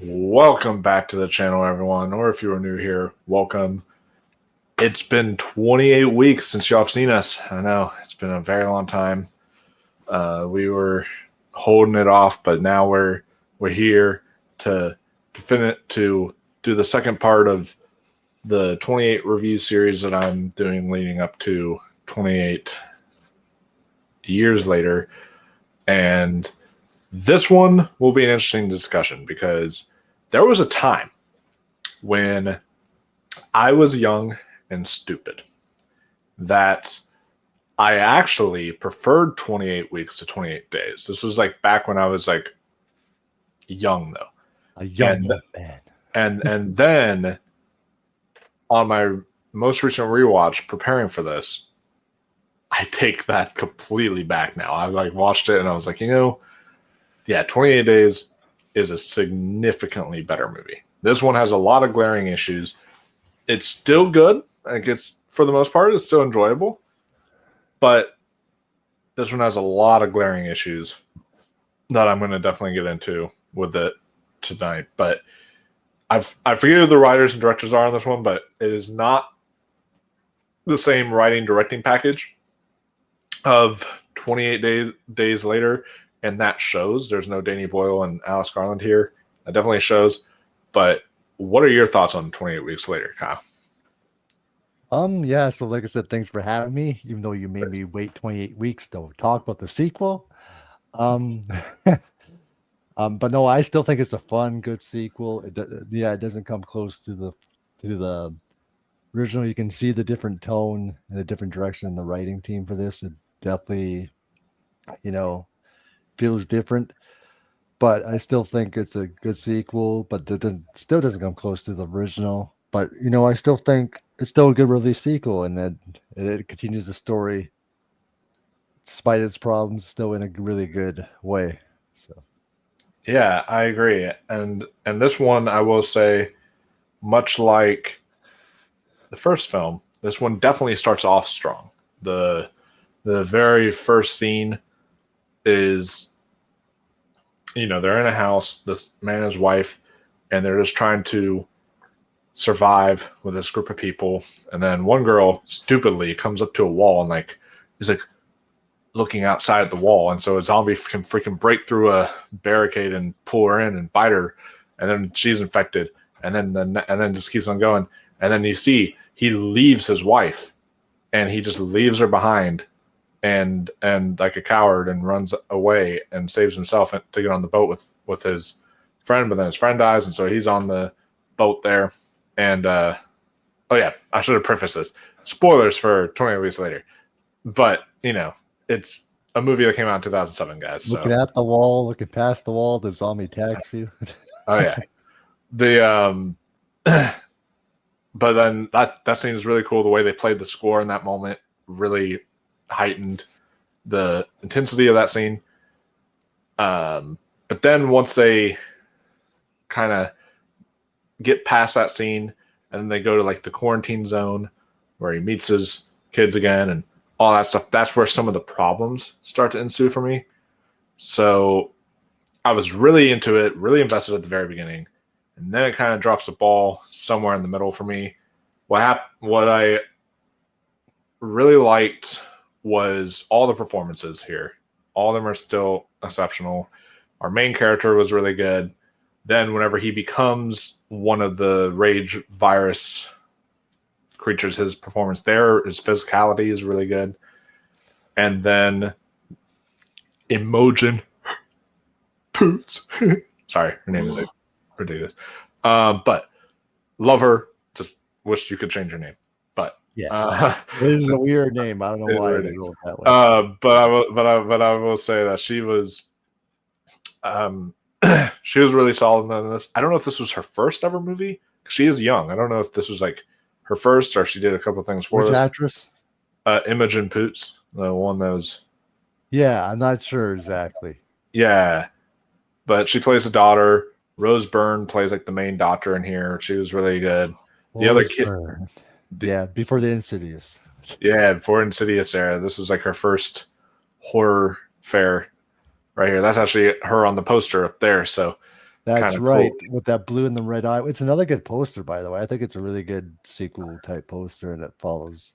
Welcome back to the channel, everyone, or if you are new here, welcome. It's been 28 weeks since y'all have seen us. I know, it's been a very long time. We were holding it off, but now we're here to do the second part of the 28 review series that I'm doing leading up to 28 years later. And this one will be an interesting discussion because there was a time when I was young and stupid that I actually preferred 28 weeks to 28 days. This was like back when I was like young though. A young And man. and then on my most recent rewatch preparing for this, I take that completely back now. I like watched it and I was like, 28 days is a significantly better movie. This one has a lot of glaring issues. It's still good. Like it's for the most part, it's still enjoyable. But this one has a lot of glaring issues that I'm going to definitely get into with it tonight. But I forget who the writers and directors are on this one, but it is not the same writing directing package of 28 days later, and that shows. There's no Danny Boyle and Alice Garland here. That definitely shows. But what are your thoughts on 28 weeks later, Kyle? Yeah, so like I said, thanks for having me, even though you made me wait 28 weeks to talk about the sequel. Um, but no, I still think it's a fun, good sequel. It doesn't come close to the original. You can see the different tone and the different direction in the writing team for this. It definitely, feels different. But I still think it's a good sequel, but still doesn't come close to the original. But I still think it's still a good release sequel, and that it continues the story despite its problems, still in a really good way. So Yeah, I agree. And this one, I will say, much like the first film, this one definitely starts off strong. The very first scene is, they're in a house, this man and his wife, and they're just trying to survive with this group of people. And then one girl stupidly comes up to a wall and like is like looking outside the wall, and so a zombie can freaking break through a barricade and pull her in and bite her, and then she's infected, and then just keeps on going, and then you see he leaves his wife, and he just leaves her behind, and like a coward, and runs away and saves himself to get on the boat with his friend, but then his friend dies, and so he's on the boat there, and oh yeah, I should have prefaced this. Spoilers for 20 weeks later, but it's a movie that came out in 2007, guys. So. looking at the wall, looking past the wall, the zombie attacks you. Oh yeah, the but then that scene is really cool. The way they played the score in that moment really heightened the intensity of that scene. But then once they kind of get past that scene, and then they go to like the quarantine zone where he meets his kids again and all that stuff, that's where some of the problems start to ensue for me. So I was really into it, really invested at the very beginning, and then it kind of drops the ball somewhere in the middle for me. What I really liked was all the performances here. All of them are still exceptional. Our main character was really good. Then whenever he becomes one of the rage virus creatures, his performance there, his physicality is really good. And then Imogen Poots. Sorry, her name is ridiculous. But love her. Just wish you could change her name. But Yeah, it is a weird name. I don't know why they wrote that way. But I will say that she was she was really solid in this. I don't know if this was her first ever movie. She is young. I don't know if this was like her first or she did a couple of things for Which this. actress? Imogen Poots, the one that was. Yeah, I'm not sure exactly. Yeah, but she plays the daughter. Rose Byrne plays like the main doctor in here. She was really good. The other kid, yeah, before the Insidious. Yeah, before Insidious era. This was like her first horror fare right here. That's actually her on the poster up there. So That's kind of cool. right, with that blue and the red eye. It's another good poster, by the way. I think it's a really good sequel type poster, and it follows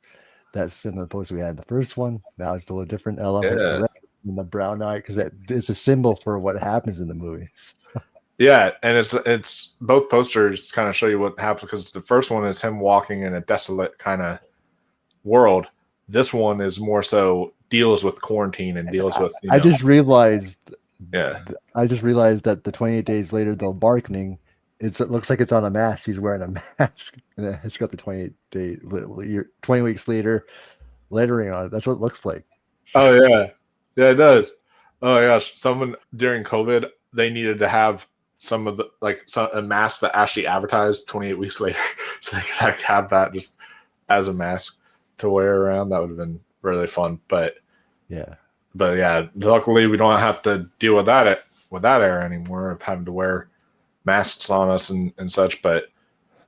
that similar poster we had in the first one. Now it's a little different. I love it. The Yeah. red and the brown eye because it's a symbol for what happens in the movies. Yeah, and it's both posters kind of show you what happens because the first one is him walking in a desolate kind of world. This one is more so deals with quarantine and deals I, with, I just realized, yeah. that the 28 days later, the marketing, it looks like it's on a mask. He's wearing a mask, and it's got the 20 weeks later lettering on it. That's what it looks like. Oh yeah, yeah, it does. Oh my gosh, someone during COVID they needed to have some of the a mask that actually advertised 28 weeks later, so they could have that just as a mask to wear around. That would have been really fun. Yeah. But yeah, luckily we don't have to deal with that era anymore of having to wear masks on us and such. But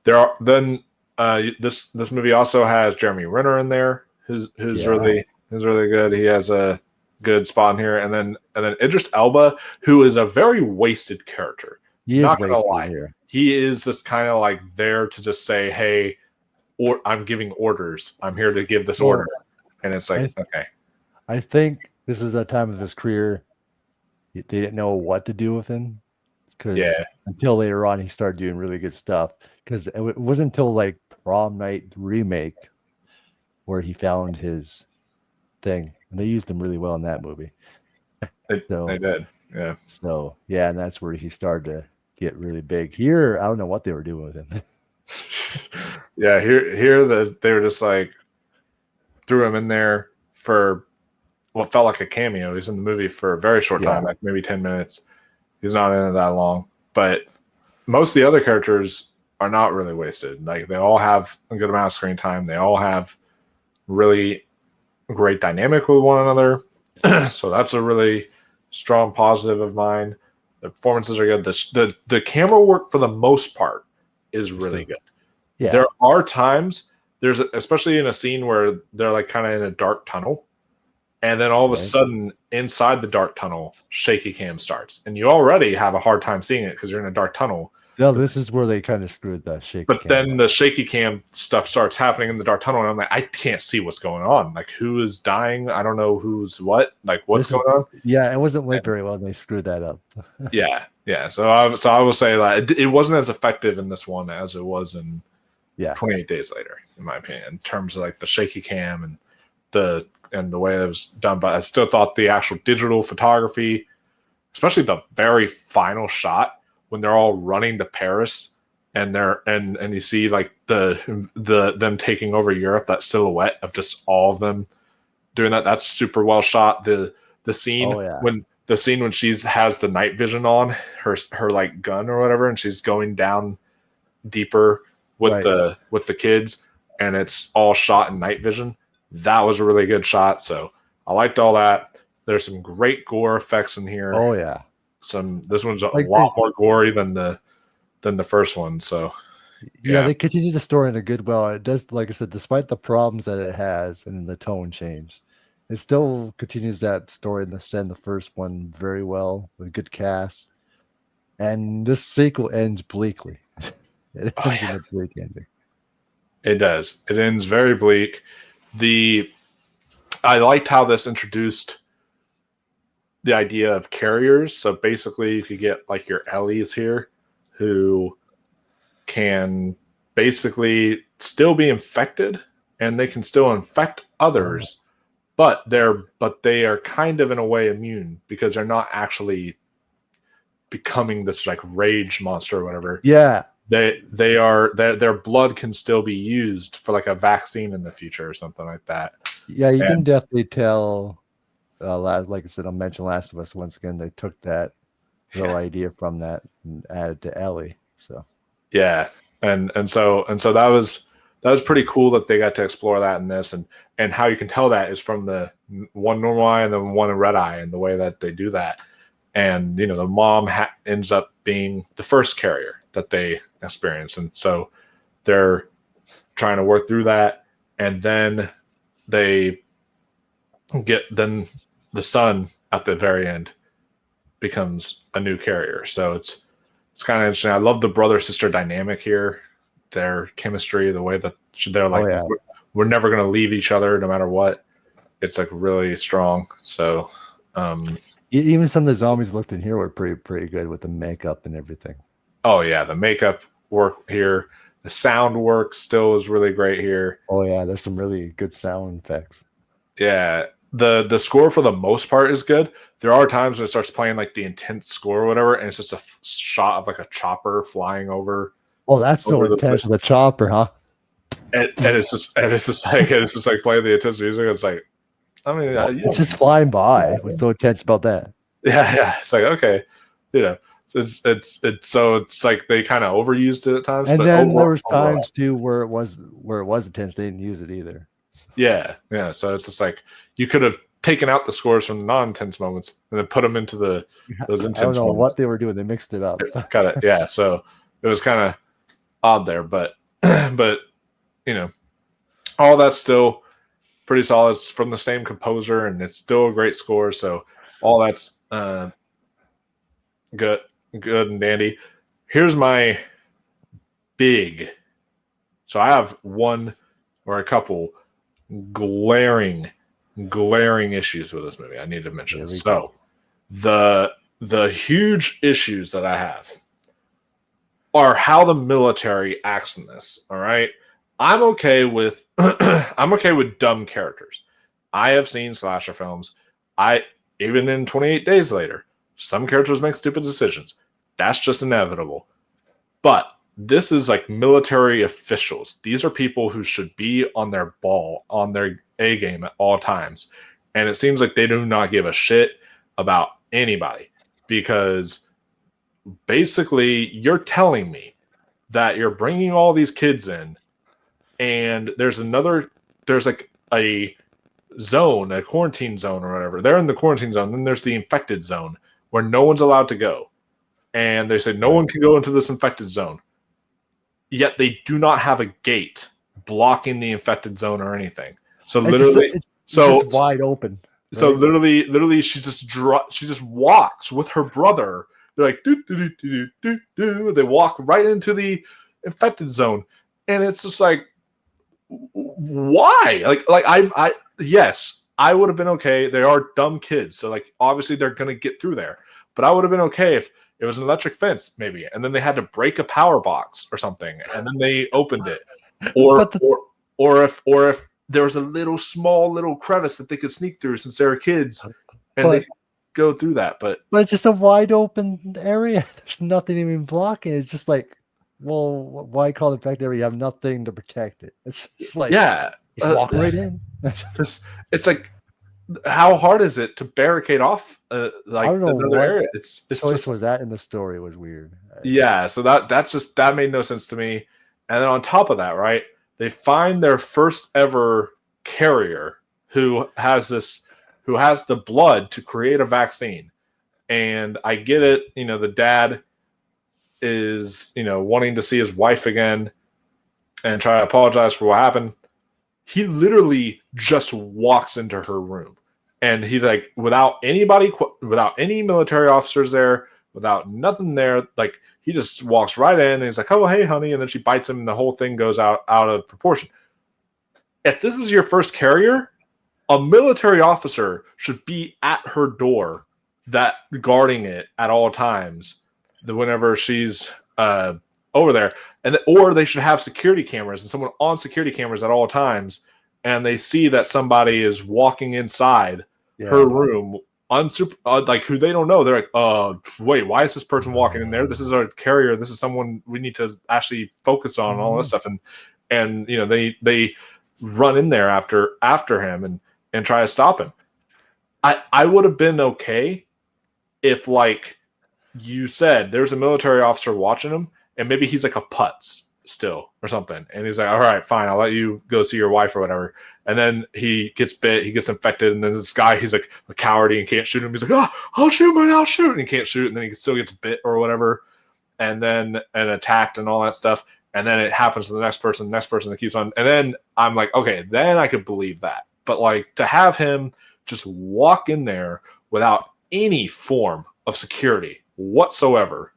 there are then this movie also has Jeremy Renner in there, who's Yeah. really good. He has a good spot in here, and then Idris Elba, who is a very wasted character. He is Not gonna wasted lie, here. he is just kind of like there to just say, "Hey, or I'm giving orders. I'm here to give this order," Well, and it's like, I okay, I think this is a time of his career they didn't know what to do with him yeah, because until later on he started doing really good stuff. Because it wasn't until like Prom Night remake where he found his thing, and they used him really well in that movie. they So did, yeah. yeah, and that's where he started to get really big. Here, I don't know what they were doing with him. Yeah, they were just like threw him in there for what felt like a cameo. He's in the movie for a very short Yeah, time, like maybe 10 minutes. He's not in it that long, but most of the other characters are not really wasted. Like they all have a good amount of screen time. They all have really great dynamic with one another. So that's a really strong positive of mine. The performances are good. The camera work for the most part is it's really still good. yeah, There are times especially in a scene where they're like kind of in a dark tunnel, and then all of a right. sudden inside the dark tunnel, shaky cam starts, and you already have a hard time seeing it because you're in a dark tunnel. No, this is where they kind of screwed the shaky But cam then up. the shaky cam stuff starts happening in the dark tunnel, and I'm like, I can't see what's going on. Like, who is dying? I don't know who's what. Like, what's This is going on? yeah, it wasn't lit And very well, and they screwed that up. yeah, yeah. So I will say that it wasn't as effective in this one as it was in Yeah, 28 Days Later, in my opinion, in terms of like the shaky cam and the way it was done. But I still thought the actual digital photography, especially the very final shot when they're all running to Paris and and you see like the them taking over Europe, that silhouette of just all of them doing that. That's super well shot. The scene oh yeah, when she's has the night vision on her like gun or whatever, and she's going down deeper right. with the kids, and it's all shot in night vision. That was a really good shot. So I liked all that. There's some great gore effects in here. Oh yeah, This one's a like lot more gory than the first one. So yeah, yeah, they continue the story in a good well. It does, like I said, despite the problems that it has and the tone change, it still continues that story in the first one very well with a good cast. And this sequel ends bleakly. It oh ends in yeah, a bleak ending. it does. It ends very bleak. The I liked how this introduced the idea of carriers. So basically, you could get like your Ellies here, who can basically still be infected, and they can still infect Oh, others, but they are kind of in a way immune because they're not actually becoming this like rage monster or whatever. yeah, They are their blood can still be used for like a vaccine in the future or something like that. yeah. You can And definitely tell. Like I said, I'll mention Last of Us once again. They took that little yeah, idea from that and added to Ellie. So yeah, and so that was pretty cool that they got to explore that in this, and how you can tell that is from the one normal eye and the one red eye, and the way that they do that. And the mom ends up being the first carrier that they experience, and so they're trying to work through that, and then they then the son at the very end becomes a new carrier. So it's it's kind of interesting. I love the brother sister dynamic here, their chemistry, the way that they're like, Oh yeah. we're never gonna leave each other no matter what. It's like really strong. So, Even some of the zombies looked in here were pretty good with the makeup and everything. oh yeah, the makeup work here, the sound work still is really great here. Oh yeah, there's some really good sound effects. Yeah, the score for the most part is good. There are times when it starts playing like the intense score or whatever, and it's just a shot of like a chopper flying Oh, that's so over the intense place. with the chopper, huh? And it's just like playing the intense music. It's like, I mean, Well, you it's don't just flying by. What's so intense about that? yeah. It's like okay, you know, it's like they kind of overused it at times, And but then there was overall, times too where it was intense. They didn't use it either. yeah. So it's just like you could have taken out the scores from the non-intense moments and then put them into those I don't intense know moments. what they were doing. They mixed it up. Got it. Yeah. So it was kind of odd there, but but you know, all that's still pretty solid. It's from the same composer, and it's still a great score. So all that's good, good and dandy. Here's my big. So I have one or a couple glaring, glaring issues with this movie. I need to mention. So the huge issues that I have are how the military acts in this. All right, I'm okay with I'm okay with dumb characters. I have seen slasher films. I even in 28 Days Later, some characters make stupid decisions. That's just inevitable. But this is like military officials. These are people who should be on their ball, on their A game at all times. And it seems like they do not give a shit about anybody because basically you're telling me that you're bringing all these kids in and there's like a zone, a quarantine zone or whatever. They're in the quarantine zone. Then there's the infected zone where no one's allowed to go. And they said no one can go into this infected zone. Yet they do not have a gate blocking the infected zone or anything. So literally, it's just wide open. Right? So literally, she just walks with her brother. They're like do do do do do do. They walk right into the infected zone, and it's just like, why? I yes, I would have been okay. They are dumb kids, so like obviously they're gonna get through there. But I would have been okay if it was an electric fence, maybe, and then they had to break a power box or something, and then they opened it, or if there was a small little crevice that they could sneak through since they were kids, and they could go through that. But it's just a wide open area. There's nothing even blocking. It's just like, well, why call it infected area? You have nothing to protect it. It's just like, yeah, just walk right in. It's like, how hard is it to barricade off like I don't know another what area? It's choice just, was that in the story was weird. yeah. So that made no sense to me. And then on top of that, right, they find their first ever carrier who has the blood to create a vaccine. And I get it, the dad is, wanting to see his wife again and try to apologize for what happened. He literally just walks into her room. And he like without any military officers there, without nothing there, like he just walks right in and he's like, "Oh, hey, honey," and then she bites him and the whole thing goes out of proportion. If this is your first carrier, a military officer should be at her door, that guarding it at all times, whenever she's over there, or they should have security cameras and someone on security cameras at all times, and they see that somebody is walking inside her room, like who they don't know. They're like, wait, why is this person walking in there? This is our carrier. This is someone we need to actually focus on, and all this stuff. And they run in there after him and try to stop him. I would have been okay if, like you said, there's a military officer watching him, and maybe he's like a putz still or something, and he's like, all right, fine, I'll let you go see your wife or whatever. And then he gets bit, he gets infected, and then this guy, he's like a coward and can't shoot him. He's like, I'll shoot, and he can't shoot, and then he still gets bit or whatever, and attacked and all that stuff. And then it happens to the next person that keeps on. And then I'm like, okay, then I could believe that. But like to have him just walk in there without any form of security whatsoever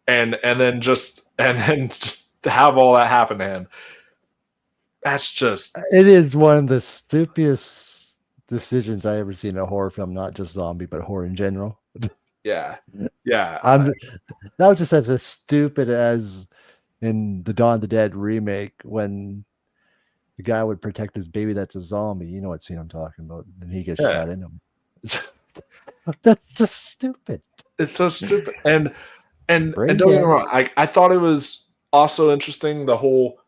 and then just to have all that happen to him. That's just It is one of the stupidest decisions I ever seen in a horror film, not just zombie, but horror in general. yeah, yeah, I'm that was just as stupid as in the Dawn of the Dead remake when the guy would protect his baby that's a zombie. You know what scene I'm talking about, and he gets yeah. shot in him. That's just stupid. It's so stupid. And Brain don't get me dead. wrong, I thought it was also interesting the whole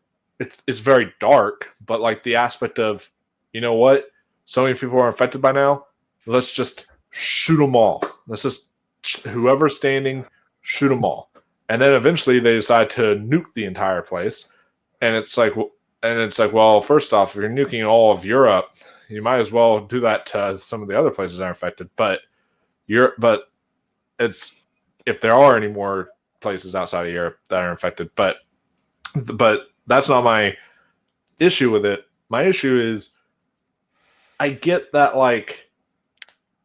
it's very dark, but like the aspect of, you know what? So many people are infected by now. Let's just shoot them all. Let's just whoever's standing, shoot them all. And then eventually they decide to nuke the entire place. And it's like, well, first off, if you're nuking all of Europe, you might as well do that to some of the other places that are infected. But it's if there are any more places outside of Europe that are infected. But that's not my issue with it. My issue is I get that like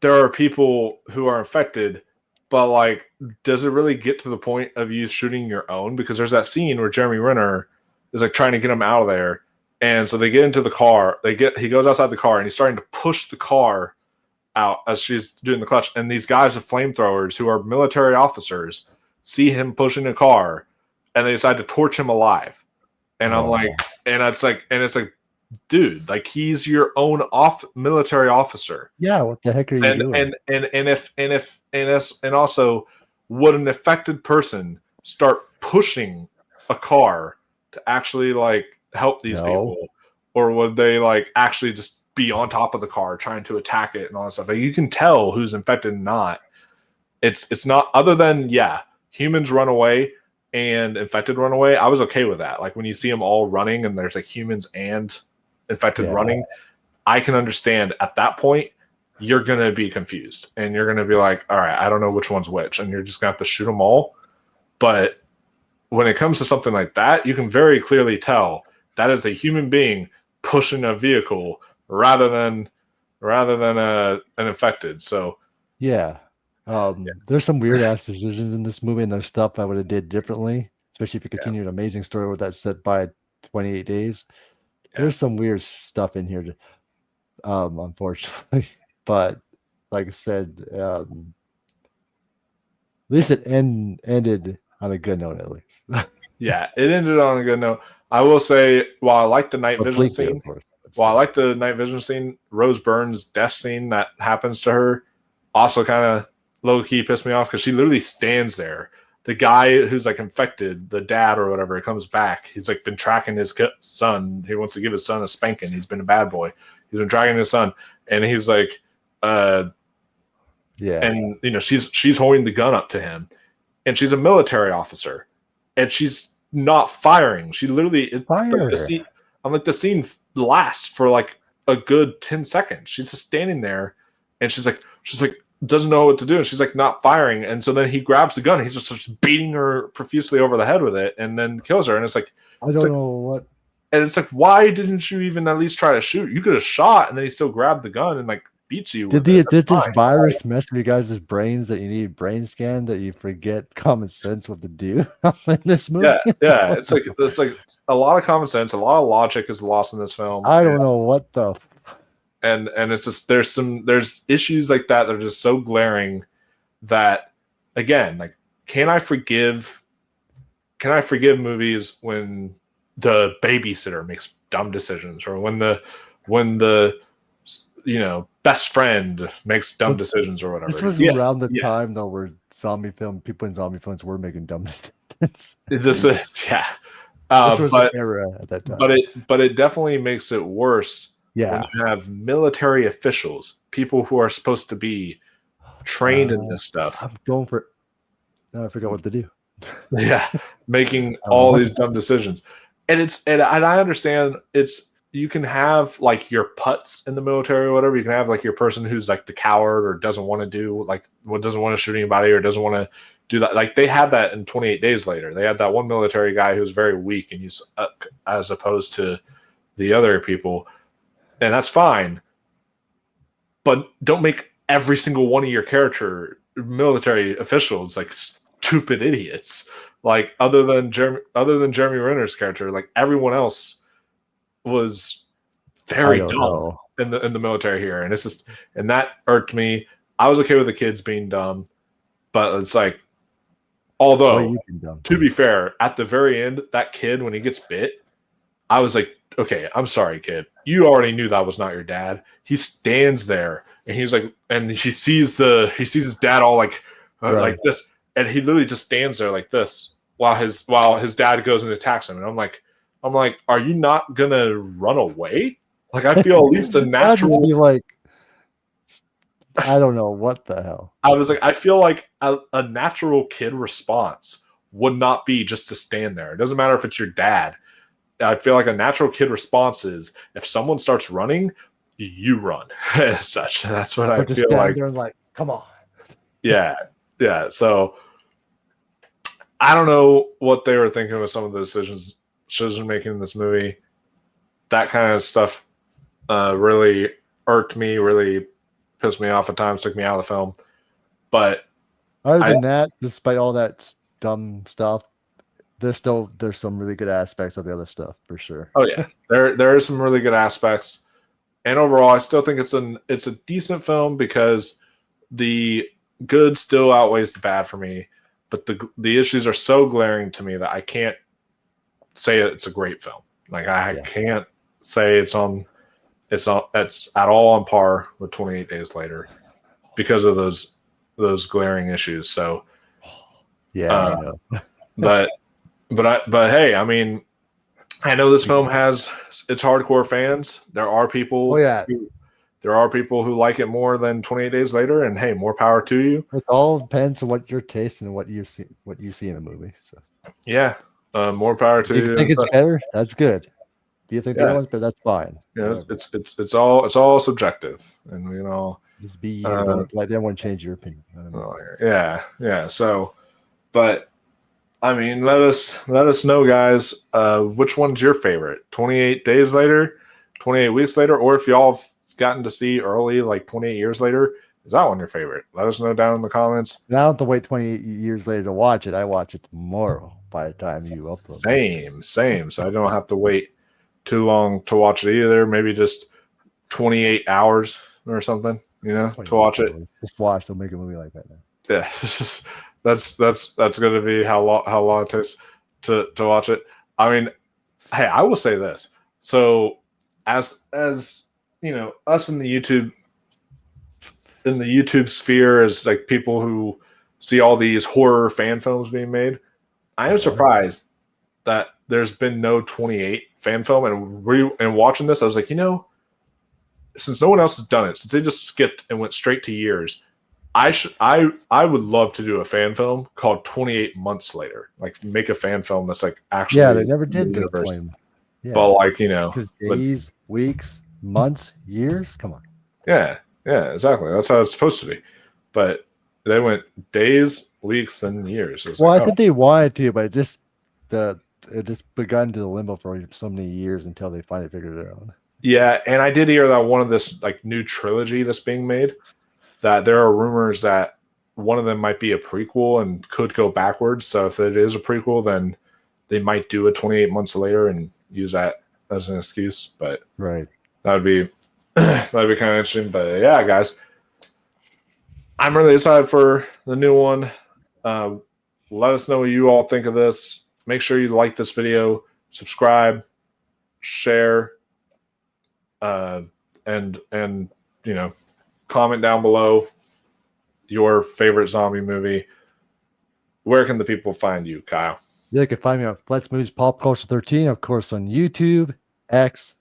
there are people who are infected, but like does it really get to the point of you shooting your own? Because there's that scene where Jeremy Renner is like trying to get him out of there. And so they get into the car. He goes outside the car and he's starting to push the car out as she's doing the clutch. And these guys with flamethrowers who are military officers see him pushing a car and they decide to torch him alive. And I'm like, Oh, and it's like, dude, like he's your own military officer. yeah. What the heck are you And doing? and also, would an affected person start pushing a car to actually like help these No. people, or would they like actually just be on top of the car trying to attack it and all that stuff? Like, you can tell who's infected and not. It's not other than humans run away and infected run away. I was okay with that. Like when you see them all running and there's like humans and infected Yeah. running, I can understand at that point you're going to be confused and you're going to be like, all right, I don't know which one's which. And you're just going to have to shoot them all. But when it comes to something like that, you can very clearly tell that is a human being pushing a vehicle rather than an infected. So Yeah. There's some weird ass decisions in this movie, and there's stuff I would have did differently, especially if you yeah, continue an amazing story with that set by 28 days. yeah, There's some weird stuff in here, unfortunately. But like I said, at least it ended on a good note, at least. yeah. It ended on a good note. I will say, while I like the night vision Completely, of scene, course. But while I still. like the night vision scene, Rose Byrne's death scene that happens to her also kind of low key pissed me off because she literally stands there. The guy who's like infected, the dad or whatever, comes back. He's like been tracking his son. He wants to give his son a spanking. He's been a bad boy. He's been tracking his son, and he's like, Yeah. and she's holding the gun up to him, and she's a military officer, and she's not firing. She literally like the Fire. scene. I'm like the scene lasts for like a good 10 seconds. She's just standing there, and she's like doesn't know what to do, and she's like not firing. And so then he grabs the gun, and he just starts beating her profusely over the head with it, and then kills her. And I it's don't like, know what. and it's like, why didn't you even at least try to shoot? You could have shot, and then he still grabbed the gun and like beats you with it. That's Did this fine. virus mess with you guys' brains that you need brain scan that you forget common sense what to do in this movie? Yeah. It's like a lot of common sense, a lot of logic is lost in this film, I don't know what the. and it's just there's issues like that are just so glaring that, again, like, can I forgive movies when the babysitter makes dumb decisions, or when the best friend makes dumb But decisions or whatever. this was Yeah, around the yeah. time though where people in zombie films were making dumb decisions. This is yeah. This was the But era at that but time. it definitely makes it worse when Yeah. you have military officials, people who are supposed to be trained in this stuff. I'm going for. Now I forgot what to do. Yeah, making I don't know all what these dumb decisions. And I understand you can have like your putts in the military or whatever. You can have like your person who's like the coward or doesn't want to do like what doesn't want to shoot anybody or doesn't want to do that. Like they had that in 28 Days Later. They had that one military guy who was very weak and he's as opposed to the other people, and that's fine. But don't make every single one of your character military officials like stupid idiots. Like other than Jeremy Renner's character, like everyone else was I very don't dumb know. in the military here, and it's just and that irked me. I was okay with the kids being dumb, but it's like, What although you been done to to? be fair, at the very end, that kid when he gets bit, I was like, okay, I'm sorry, kid. You already knew that was not your dad. He stands there and he's like, and he sees his dad all like Right. this, and he literally just stands there like this while his dad goes and attacks him, and I'm like, are you not gonna run away? Like I feel at least a I'd just natural. be like, I don't know what the hell. I was like, I feel like a natural kid response would not be just to stand there. It doesn't matter if it's your dad. I feel like a natural kid response is if someone starts running, you run as such. That's what I Or just feel stand like. there and like, come on. Yeah. Yeah. So I don't know what they were thinking with some of the decision making in this movie. That kind of stuff really irked me, really pissed me off at times, took me out of the film. But Other I, than that, despite all that dumb stuff, there's some really good aspects of the other stuff for sure. oh yeah, there are some really good aspects, and overall, I still think it's a decent film because the good still outweighs the bad for me. But the issues are so glaring to me that I can't say it's a great film. Like I Yeah. can't say it's at all on par with 28 Days Later because of those glaring issues. So Yeah, uh, I know. but hey, I mean, I know this film has its hardcore fans. Oh yeah. There are people who like it more than 28 Days Later, and hey, more power to you. It all depends on what your taste and what you see in a movie. So Yeah, more power to if you you. think it's better, that's good. If you think the other Yeah, one's better, that's fine. yeah, Whatever. it's all subjective, and you know, Just be you. uh, Don't let anyone change your opinion. You know what I mean? yeah. So, but I mean, let us know, guys. Which one's your favorite? 28 Days Later, 28 Weeks Later, or if y'all have gotten to see early, like 28 years later, is that one your favorite? Let us know down in the comments. Now I don't have to wait 28 years later to watch it. I watch it tomorrow by the time you upload this. Same. So I don't have to wait too long to watch it either. Maybe just 28 hours or something, you know, to 28 watch it. hours. Just watch. Don't make a movie like that now. Yeah, this is that's going to be how long it takes to watch it. I mean, hey, I will say this. So as you know, us in the YouTube sphere as like people who see all these horror fan films being made, I am surprised that there's been no 28 fan film. And watching this, I was like, you know, since no one else has done it, since they just skipped and went straight to years, I would love to do a fan film called 28 Months Later. Like make a fan film that's like actually Yeah, they never in the did the universe. 20. Yeah. But like, you know, Because but days, weeks, months, years. Come on. yeah, exactly. That's how it's supposed to be. But they went days, weeks, and years. It's Well, like, I think they wanted to, but it just begun to the limbo for so many years until they finally figured it out. yeah, and I did hear that one of this like new trilogy that's being made, that there are rumors that one of them might be a prequel and could go backwards. So if it is a prequel, then they might do a 28 months later and use that as an excuse. But Right. that would be kind of interesting. But yeah, guys, I'm really excited for the new one. Let us know what you all think of this. Make sure you like this video, subscribe, share, and you know, comment down below your favorite zombie movie. Where can the people find you, Kyle? You can find me on Fletts Movies Pop Culture 13, of course, on YouTube, X,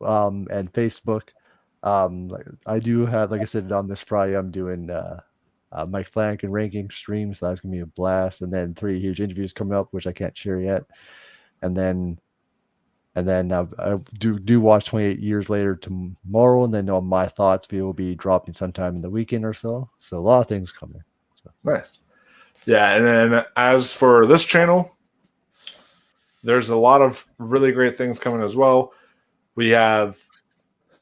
and Facebook. I do have, like I said, on this Friday, I'm doing Mike Flanagan ranking stream, so that's gonna be a blast. And then 3 huge interviews coming up, which I can't share yet. And then I do watch 28 years later tomorrow, and then my thoughts video will be dropping sometime in the weekend or so. So a lot of things coming. So. Nice. Yeah, and then as for this channel, there's a lot of really great things coming as well. We have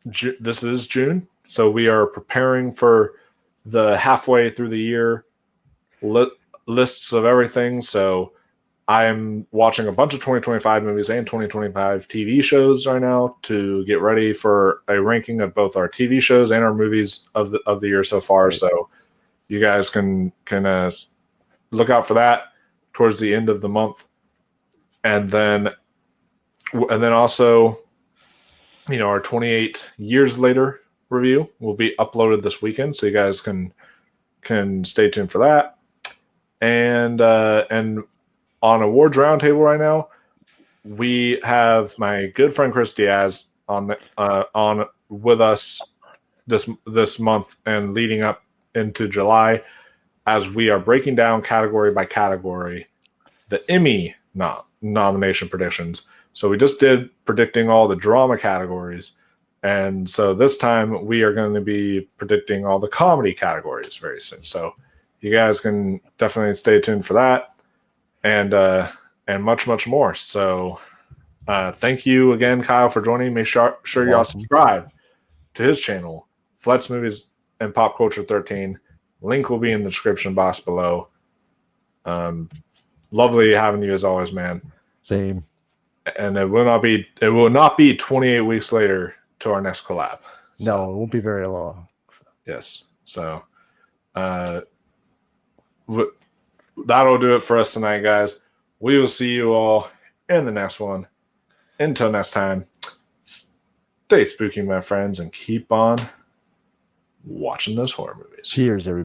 this is June, so we are preparing for the halfway through the year lists of everything. So I'm watching a bunch of 2025 movies and 2025 TV shows right now to get ready for a ranking of both our TV shows and our movies of the year so far. Right. So you guys can look out for that towards the end of the month, and then also, our 28 years later review will be uploaded this weekend, so you guys can stay tuned for that. And on Awards Roundtable right now, we have my good friend Chris Diaz on with us this month and leading up into July, as we are breaking down category by category the Emmy nomination predictions. So we just did predicting all the drama categories, and so this time we are going to be predicting all the comedy categories very soon. So you guys can definitely stay tuned for that, and much more. So thank you again, Kyle, for joining. Make sure y'all subscribe to his channel, Fletts Movies and Pop Culture 13. Link will be in the description box below. Lovely having you as always, man. Same. And it will not be 28 weeks later to our next collab. No, it won't be very long. Yes. So that'll do it for us tonight, guys. We will see you all in the next one. Until next time, stay spooky, my friends, and keep on watching those horror movies. Cheers, everybody.